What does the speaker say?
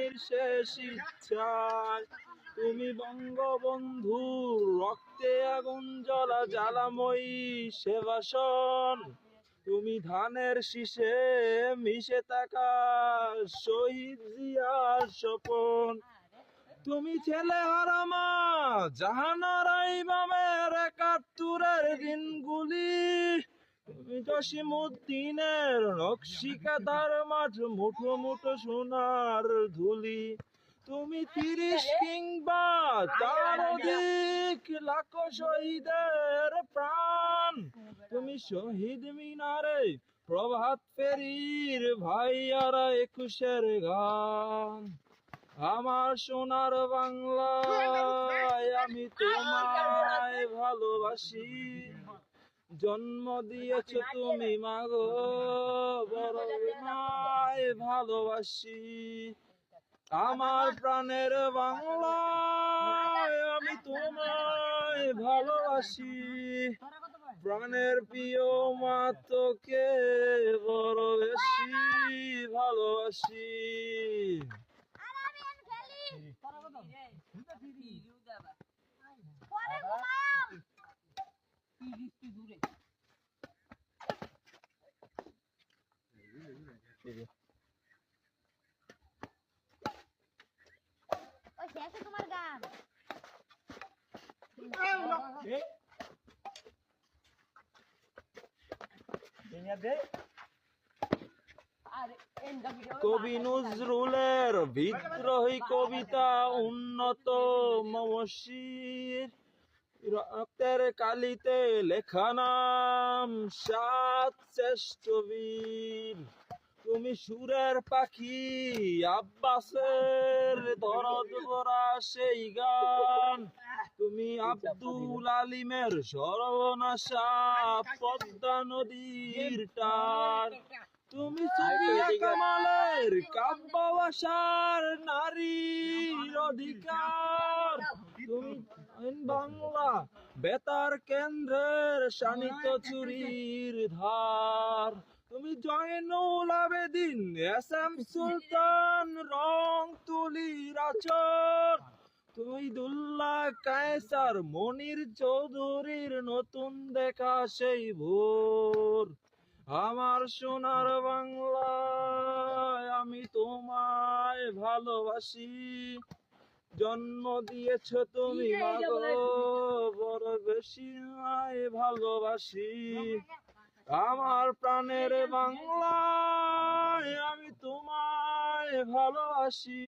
স্বামীর শেষ ইচ্ছায়। তুমি বঙ্গবন্ধু রক্তে আগুন জ্বলা জ্বালাময়ী সেবাসন। তুমি ধানের শীষে মিশে থাকা শহীদ জিয়ার স্বপন। তুমি ছেলে হারামা জাহানারা ইমামের ৭১-এর দিনগুলি। তুমি জসিমউদ্দিনের নকশিকাঁথার মাঠ মুঠো মুঠো সোনার ধুলি। তুমি ৩০ কিংবা তার অধিক লাখো শহীদের প্রাণ। তুমি শহীদ মিনারে প্রভাত ফেরির ভাইয়ারা ২১-এর গান। আমার সোনার বাংলায় আমি তোমায় ভালোবাসি। জন্ম দিয়েছ তুমি মাগো, বড় মায় ভালোবাসি। আমার প্রাণের বাংলায় আমি তোমায় ভালোবাসি। প্রাণের প্রিয় মা তোকে বড় বেশি ভালোবাসি। তোমার গান কবি নজরুলের বিদ্রোহী কবিতা উন্নত মমশির। রক্তের কালিতে লেখা নাম ৭ শ্রেষ্ঠ বীর। তুমি সুরের পাখি আব্বাসের দরদ ভরা সেই গান। তুমি আব্দুল আলিমের সর্বনাশা পদ্মা নদীর টান। তুমি সুফিয়া কামালের কাব্য ভাষার নারীর অধিকার। তুমি বাংলা বেতার কেন্দ্রের শানিত চুরির ধার। তুমি জয়নুল আবেদিন এস.এম. সুলতান রং তুলির আচর। তুমি দুল্লা কায়সার মনির চৌধুরীর নতুন দেখা সেই ভোর। আমার সোনার বাংলায় আমি তোমায় ভালোবাসি। জন্ম দিয়েছ তুমি মাগো, বড় বেশি ভালোবাসি। আমার প্রাণের বাংলায় আমি তোমায় ভালোবাসি।